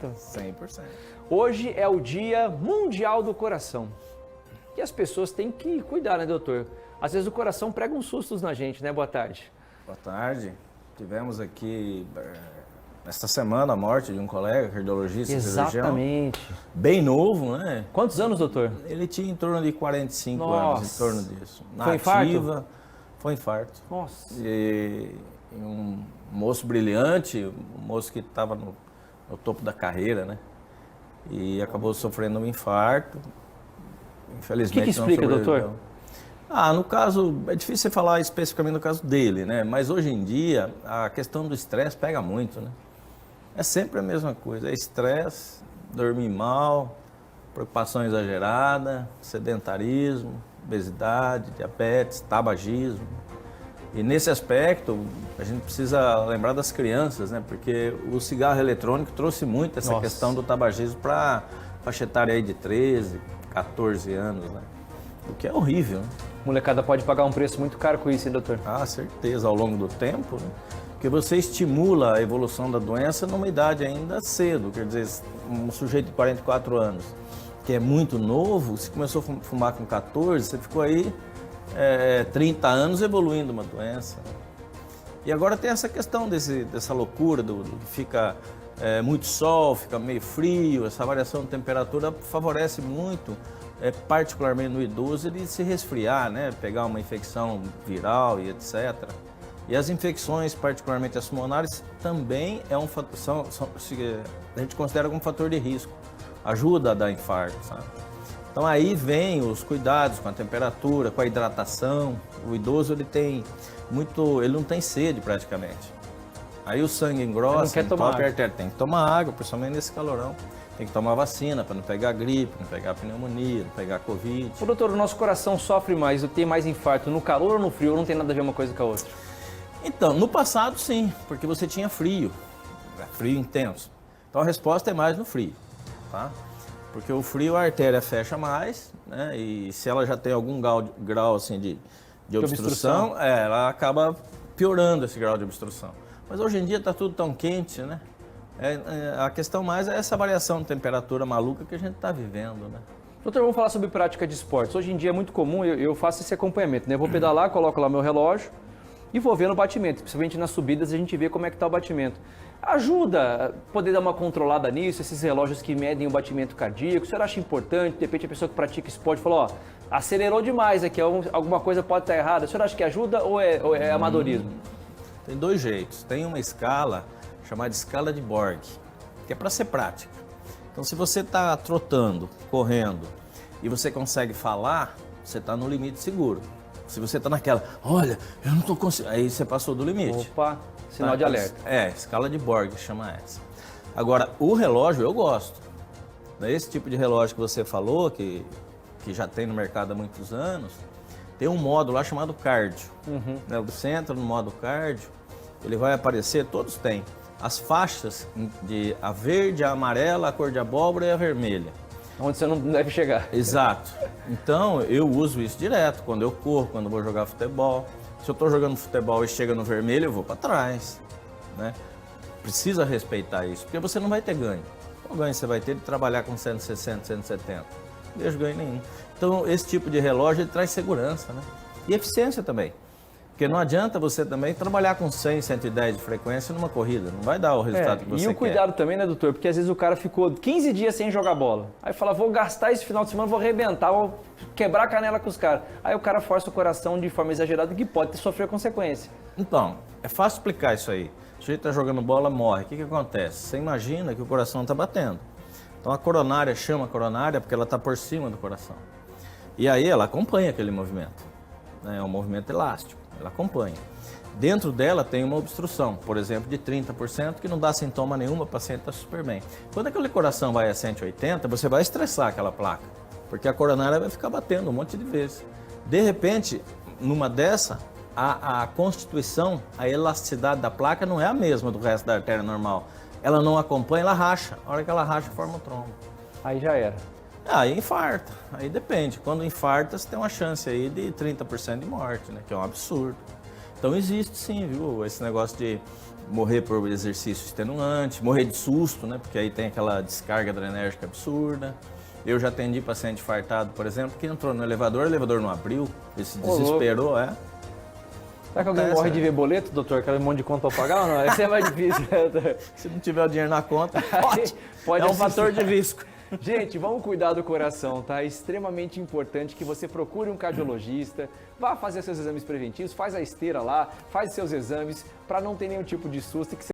100%. Hoje é o Dia Mundial do Coração. E as pessoas têm que cuidar, né, doutor? Às vezes o coração prega uns sustos na gente, né? Boa tarde. Boa tarde. Tivemos aqui, esta semana, a morte de um colega, cardiologista, cirurgião. Exatamente. Bem novo, né? Quantos anos, doutor? Ele tinha em torno de 45 Nossa. anos, em torno disso. Foi infarto? Ativa, foi infarto. Nossa. E um moço brilhante, um moço que estava no topo da carreira, né? E acabou sofrendo um infarto. Infelizmente, O que explica, não sobreviveu. doutor? No caso, é difícil você falar especificamente no caso dele, né? Mas hoje em dia, a questão do estresse pega muito, né? É sempre a mesma coisa, é estresse, dormir mal, preocupação exagerada, sedentarismo, obesidade, diabetes, tabagismo. E nesse aspecto, a gente precisa lembrar das crianças, né? Porque o cigarro eletrônico trouxe muito essa questão do tabagismo para a faixa etária aí de 13, 14 anos, né? O que é horrível, né? Molecada pode pagar um preço muito caro com isso, hein, doutor? Certeza, ao longo do tempo, né? Porque você estimula a evolução da doença numa idade ainda cedo. Quer dizer, um sujeito de 44 anos, que é muito novo, se começou a fumar com 14, você ficou aí 30 anos evoluindo uma doença. E agora tem essa questão dessa loucura, fica muito sol, fica meio frio, essa variação de temperatura favorece muito, particularmente no idoso, ele se resfriar, né? Pegar uma infecção viral e etc. E as infecções, particularmente as pulmonares, também é um fator, a gente considera como fator de risco, ajuda a dar infarto, sabe? Então aí vem os cuidados com a temperatura, com a hidratação. O idoso ele não tem sede praticamente. Aí o sangue engrossa, tem que tomar água, principalmente nesse calorão. Tem que tomar vacina para não pegar gripe, não pegar pneumonia, não pegar covid. Ô, doutor, o nosso coração sofre mais, tem mais infarto no calor ou no frio? Ou não tem nada a ver uma coisa com a outra? Então, no passado sim, porque você tinha frio intenso. Então a resposta é mais no frio, tá? Porque o frio a artéria fecha mais, né? E se ela já tem algum grau assim, de obstrução, ela acaba piorando esse grau de obstrução. Mas hoje em dia está tudo tão quente, né? A questão mais é essa variação de temperatura maluca que a gente está vivendo, né? Doutor, vamos falar sobre prática de esportes. Hoje em dia é muito comum, eu faço esse acompanhamento, né? Eu vou pedalar, coloco lá meu relógio e vou vendo o batimento. Principalmente nas subidas a gente vê como é que está o batimento. Ajuda a poder dar uma controlada nisso, esses relógios que medem o batimento cardíaco. O senhor acha importante? De repente a pessoa que pratica esporte falou, ó, acelerou demais aqui, alguma coisa pode estar errada. O senhor acha que ajuda ou é amadorismo? Tem dois jeitos. Tem uma escala chamada escala de Borg, que é para ser prática. Então, se você está trotando, correndo e você consegue falar, você está no limite seguro. Se você está naquela, olha, eu não estou conseguindo, aí você passou do limite. Opa, sinal de alerta. Escala de Borg chama essa. Agora, o relógio eu gosto. Esse tipo de relógio que você falou, que já tem no mercado há muitos anos, tem um modo lá chamado cardio. Você entra no modo cardio, ele vai aparecer, todos têm, as faixas a verde, a amarela, a cor de abóbora e a vermelha. Onde você não deve chegar. Exato. Então, eu uso isso direto, quando eu corro, quando eu vou jogar futebol. Se eu estou jogando futebol e chega no vermelho, eu vou para trás, né? Precisa respeitar isso, porque você não vai ter ganho. Qual ganho você vai ter de trabalhar com 160, 170? Não vejo ganho nenhum. Então, esse tipo de relógio ele traz segurança, né? E eficiência também. Porque não adianta você também trabalhar com 100, 110 de frequência numa corrida. Não vai dar o resultado que você quer. E o cuidado também, né, doutor? Porque às vezes o cara ficou 15 dias sem jogar bola. Aí fala, vou gastar esse final de semana, vou arrebentar, vou quebrar a canela com os caras. Aí o cara força o coração de forma exagerada que pode sofrer consequência. Então, é fácil explicar isso aí. O sujeito está jogando bola, morre. O que acontece? Você imagina que o coração está batendo. Então a coronária chama coronária porque ela está por cima do coração. E aí ela acompanha aquele movimento. É um movimento elástico. Ela acompanha. Dentro dela tem uma obstrução, por exemplo, de 30%, que não dá sintoma nenhum, o paciente está super bem. Quando aquele coração vai a 180, você vai estressar aquela placa, porque a coronária vai ficar batendo um monte de vezes. De repente, numa dessa, a constituição, a elasticidade da placa não é a mesma do resto da artéria normal. Ela não acompanha, ela racha. A hora que ela racha, forma o trombo. Aí já era. Aí infarta, aí depende. Quando infarta, você tem uma chance aí de 30% de morte, né? Que é um absurdo. Então existe sim, viu? Esse negócio de morrer por exercício extenuante, morrer de susto, né? Porque aí tem aquela descarga adrenérgica absurda. Eu já atendi paciente infartado, por exemplo, que entrou no elevador, o elevador não abriu, ele se desesperou, Será que alguém morre de ver boleto, doutor? Aquele monte de conta para pagar ou não? Esse é mais difícil. Se não tiver o dinheiro na conta, pode é um fator de risco. Gente, vamos cuidar do coração, tá? É extremamente importante que você procure um cardiologista, vá fazer seus exames preventivos, faz a esteira lá, faz seus exames, para não ter nenhum tipo de susto e que